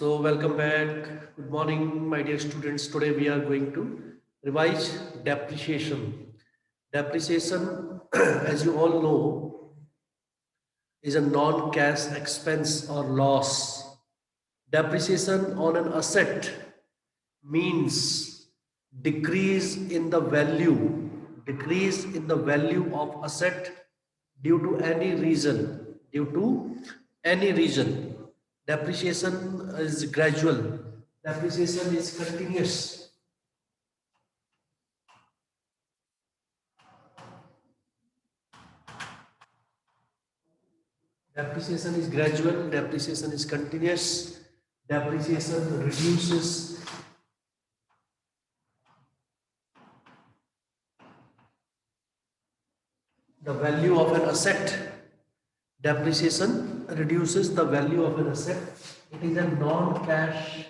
So welcome back. Good morning, my dear students. Today we are going to revise depreciation. Depreciation, as you all know, is a non-cash expense or loss. Depreciation on an asset means decrease in the value, decrease in the value of asset due to any reason, due to any reason. Depreciation is gradual, depreciation is continuous. Depreciation is gradual, depreciation is continuous, depreciation reduces the value of an asset. Depreciation reduces the value of an asset. It is a non-cash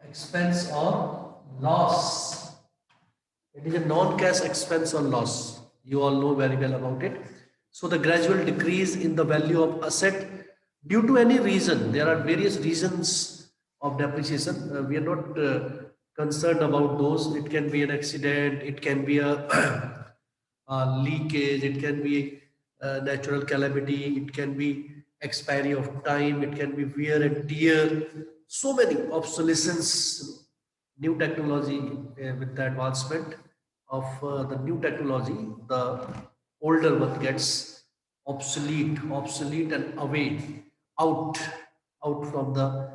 expense or loss. It is a non-cash expense or loss. You all know very well about it. So the gradual decrease in the value of asset due to any reason. There are various reasons of depreciation. We are not concerned about those. It can be an accident. It can be a, a leakage. It can be a natural calamity. It can be expiry of time. It can be wear and tear. So many obsolescence, new technology with the advancement of the new technology, the older one gets obsolete and away, out, out from the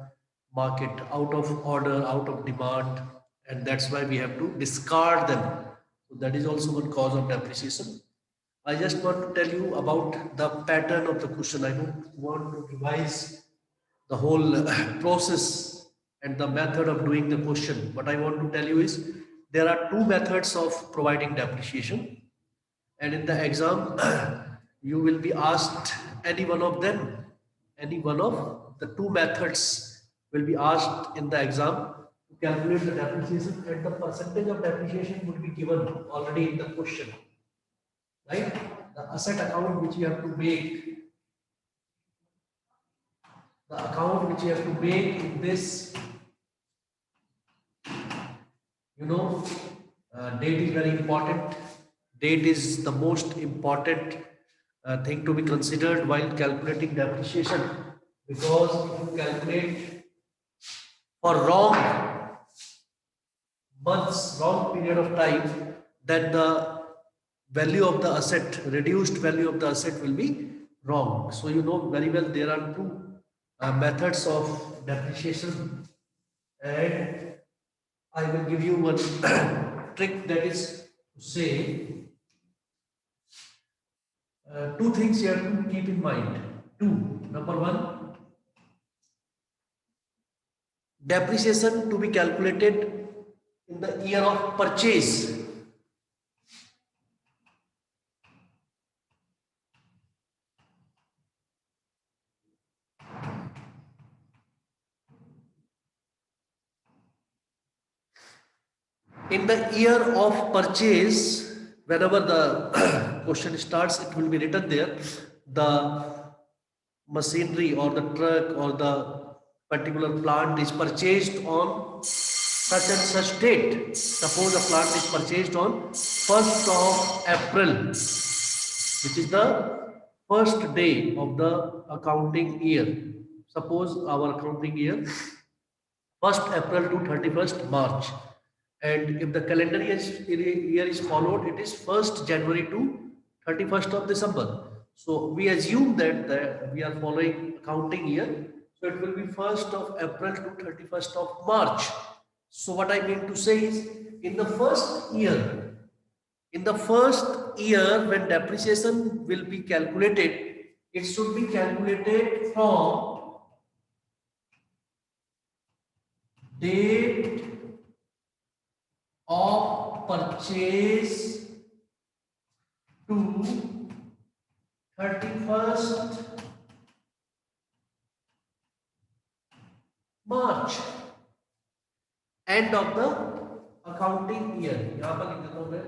market, out of order, out of demand, and that's why we have to discard them. So that is also one cause of depreciation. I just want to tell you about the pattern of the question. I don't want to revise the whole process and the method of doing the question. What I want to tell you is there are two methods of providing depreciation, and in the exam you will be asked any one of them. Any one of the two methods will be asked in the exam to calculate the depreciation, and the percentage of depreciation would be given already in the question, right? The asset account which you have to make, the account which you have to make in this, you know, date is very important. Date is the most important thing to be considered while calculating depreciation, because if you calculate for wrong months, wrong period of time, then the value of the asset, reduced value of the asset will be wrong. So you know very well there are two methods of depreciation, and I will give you one trick, that is to say two things you have to keep in mind. Two. Number one, depreciation to be calculated in the year of purchase. In the year of purchase, whenever the question starts, it will be written there, the machinery or the truck or the particular plant is purchased on such and such date. Suppose a plant is purchased on 1st of April, which is the first day of the accounting year. Suppose our accounting year 1st April to 31st March, and if the calendar year is followed, it is 1st January to 31st of December. So we assume that we are following accounting year, so it will be 1st of April to 31st of March. So what I mean to say is, in the first year, when depreciation will be calculated, it should be calculated from date of purchase to 31st March, end of the accounting year. यहाँ पर लिख देता हूँ मैं,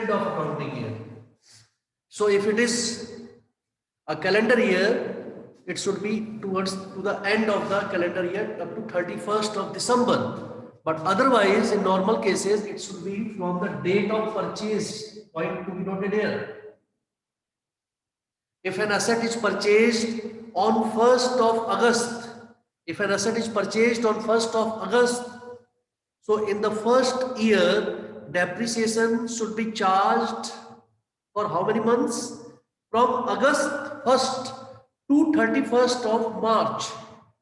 end of accounting year. So if it is a calendar year, it should be to the end of the calendar year, up to 31st of December. But otherwise, in normal cases, it should be from the date of purchase. Point to be noted here. If an asset is purchased on 1st of August, if an asset is purchased on 1st of August, so in the first year, depreciation should be charged for how many months? From August 1st to 31st of March.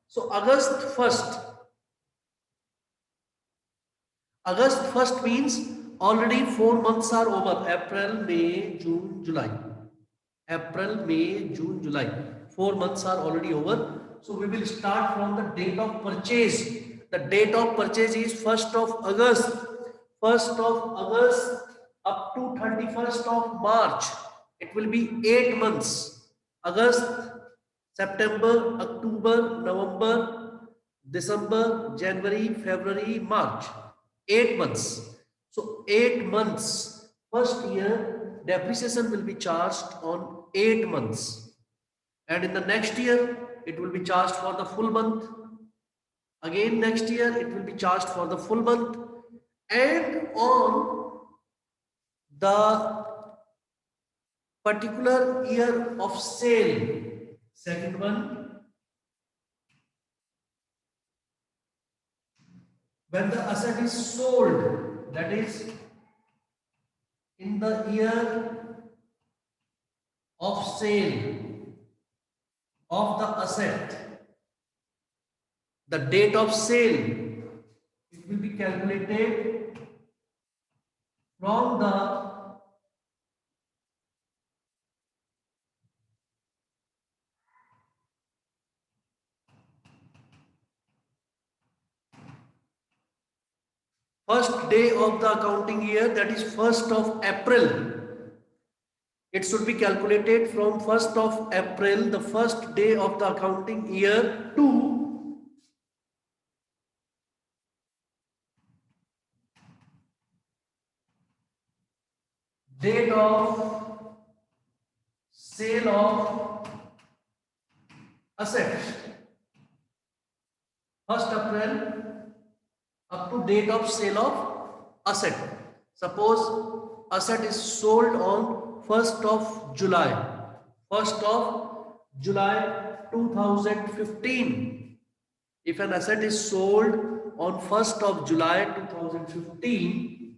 So August 1st. August 1st means already 4 months are over. April, May, June, July. April, May, June, July. 4 months are already over. So we will start from the date of purchase. The date of purchase is 1st of August. 1st of August up to 31st of March. It will be 8 months. August, September, October, November, December, January, February, March. 8 months. So 8 months. First year, depreciation will be charged on 8 months. And in the next year, it will be charged for the full month. Again, next year, it will be charged for the full month. And on the particular year of sale, second one, when the asset is sold, that is in the year of sale of the asset, the date of sale, it will be calculated from the first day of the accounting year, that is 1st of April. It should be calculated from 1st of April, the first day of the accounting year, to date of sale of asset. 1st April up to date of sale of asset. Suppose asset is sold on 1st of July. 1st of July 2015. If an asset is sold on 1st of July 2015,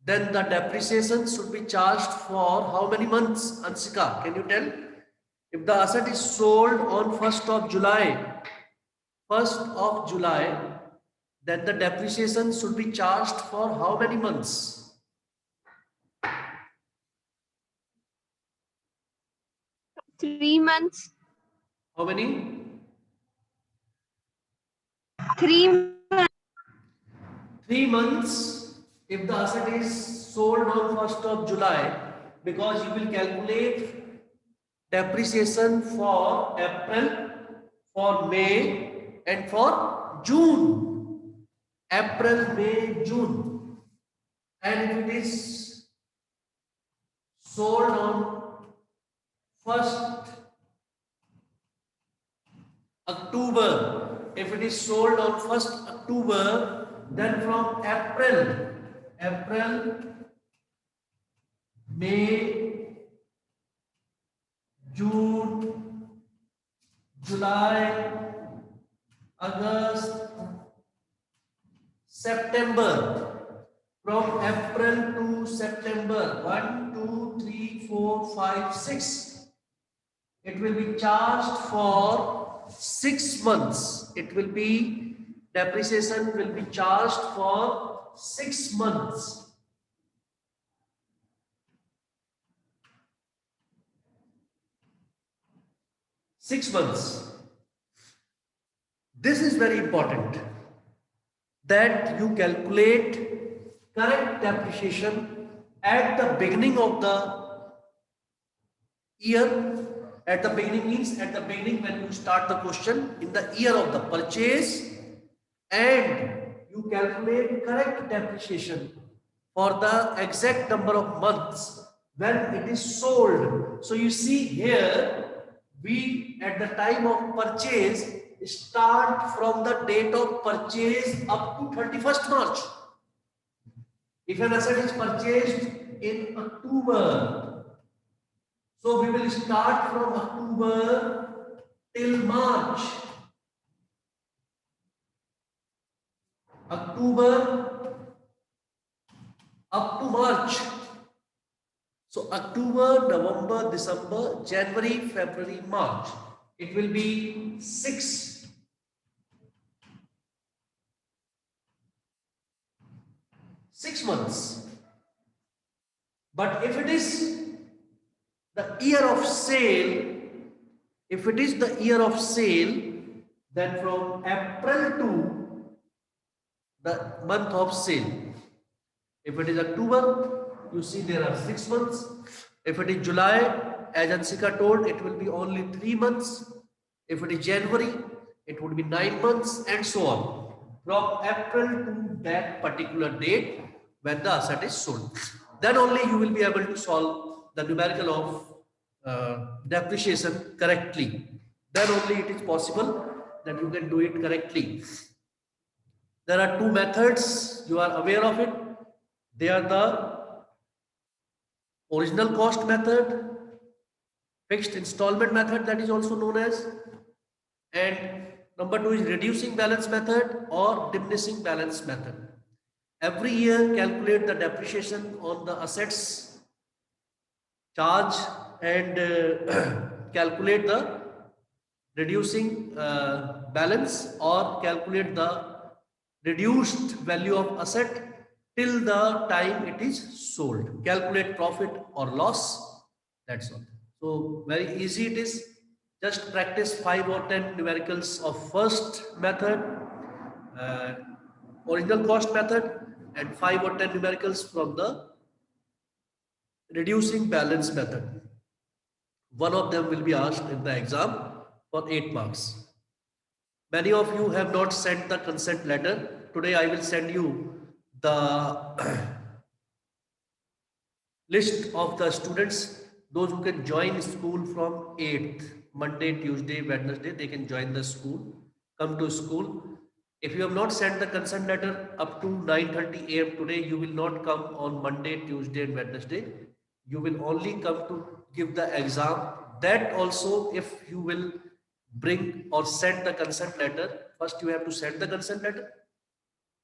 then the depreciation should be charged for how many months? Ansika, can you tell? If the asset is sold on 1st of July, 1st of July, then the depreciation should be charged for how many months? Three months. How many? 3 months. 3 months if the asset is sold on 1st of July, because you will calculate depreciation for April, for May and for June. April, May, June. And if it is sold on 1st October, if it is sold on 1st October, then from April, May, June, July, August, September. From April to September, 1, 2, 3, 4, 5, 6. It will be charged for 6 months. It will be, depreciation will be charged for 6 months. This is very important, that you calculate correct depreciation at the beginning of the year. At the beginning means at the beginning when you start the question, in the year of the purchase, and you calculate correct depreciation for the exact number of months when it is sold. So you see here, we at the time of purchase start from the date of purchase up to 31st March. If an asset is purchased in October, so we will start from October till March. October up to March. So October, November, December, January, February, March. It will be 6 months. But if it is the year of sale, then from April to the month of sale. If it is October, you see there are 6 months. If it is July, as Ansika told, it will be only 3 months. If it is January, it would be 9 months, and so on. From April to that particular date when the asset is sold. Then only you will be able to solve the numerical of depreciation correctly. Then only it is possible that you can do it correctly. There are two methods, you are aware of it. They are the original cost method, fixed installment method, that is also known as, and number two is reducing balance method or diminishing balance method. Every year calculate the depreciation on the assets, charge and calculate the reducing balance, or calculate the reduced value of asset till the time it is sold. Calculate profit or loss, that's all. So very easy it is. Just practice 5 or 10 numericals of first method, original cost method, and 5 or 10 numericals from the reducing balance method. One of them will be asked in the exam for 8 marks. Many of you have not sent the consent letter. Today I will send you the list of the students, those who can join school from 8th, Monday, Tuesday, Wednesday, they can join the school, come to school. If you have not sent the consent letter up to 9:30 a.m. today, you will not come on Monday, Tuesday and Wednesday. You will only come to give the exam. That also, if you will bring or send the consent letter, first you have to send the consent letter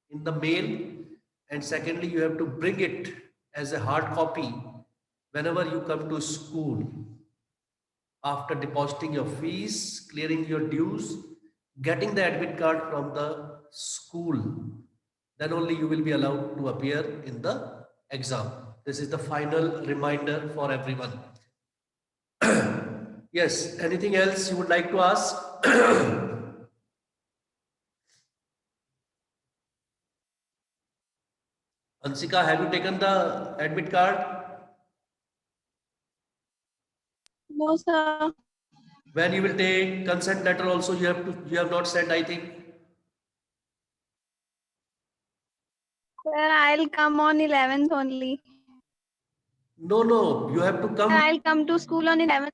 in the mail, and secondly you have to bring it as a hard copy whenever you come to school. After depositing your fees, clearing your dues, getting the admit card from the school, then only you will be allowed to appear in the exam. This is the final reminder for everyone. Yes, anything else you would like to ask? Ansika, have you taken the admit card? No, sir. When you will take consent letter also, you have not sent, I think. Sir, I'll come on 11th only. No, you have to come. I'll come to school on 11th.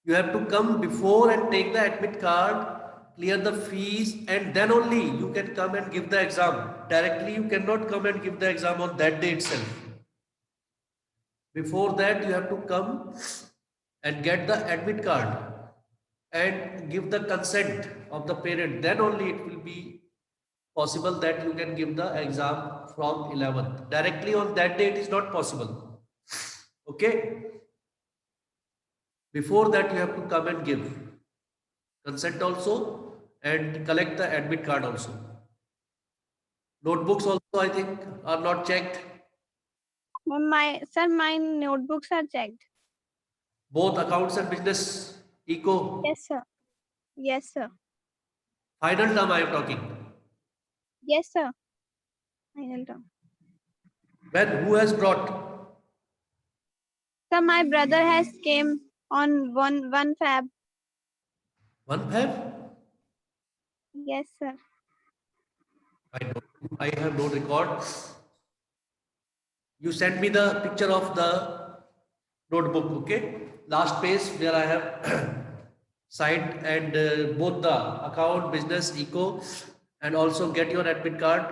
You have to come before and take the admit card, clear the fees, and then only you can come and give the exam. Directly you cannot come and give the exam on that day itself. Before that you have to come and get the admit card and give the consent of the parent. Then only it will be possible that you can give the exam from 11th. Directly on that day it is not possible. Okay. Before that you have to come and give consent also and collect the admit card also. Notebooks also, I think, are not checked. My notebooks are checked. Both accounts and business, eco. Yes, sir. Yes, sir. Final term I am talking. Yes, sir. Final term. When, who has brought? Sir, my brother has came on one Feb. 1 Feb? Yes, sir. I have no record. You send me the picture of the notebook, okay? Last page where I have site and both the account, business, eco, and also get your admit card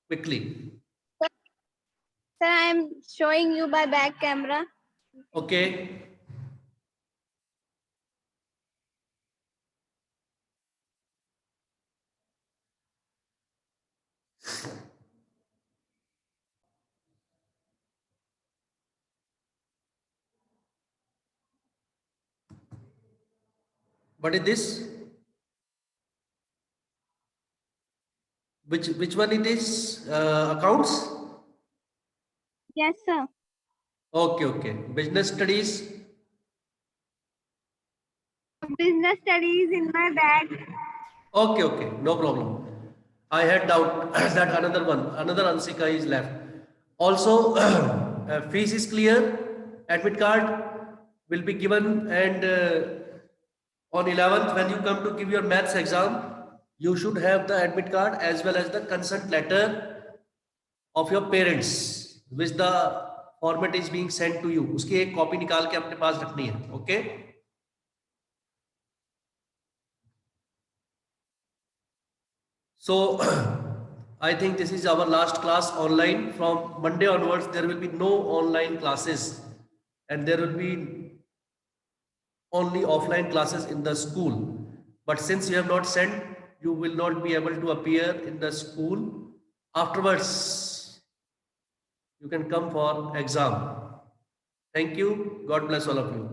quickly. Sir, I am showing you by back camera. Okay. What is this? Which one it is? Accounts? Yes, sir. Okay, okay. Business studies. Business studies in my bag. Okay, okay. No problem. I had doubt that another Ansika is left. Also, fees is clear. Admit card will be given, and on 11th, when you come to give your maths exam, you should have the admit card as well as the consent letter of your parents, which the format is being sent to you. उसकी एक copy निकाल के अपने पास रखनी है. Okay. So I think this is our last class online. From Monday onwards, there will be no online classes, and there will be only offline classes in the school. But since you have not sent, you will not be able to appear in the school. Afterwards, you can come for exam. Thank you. God bless all of you.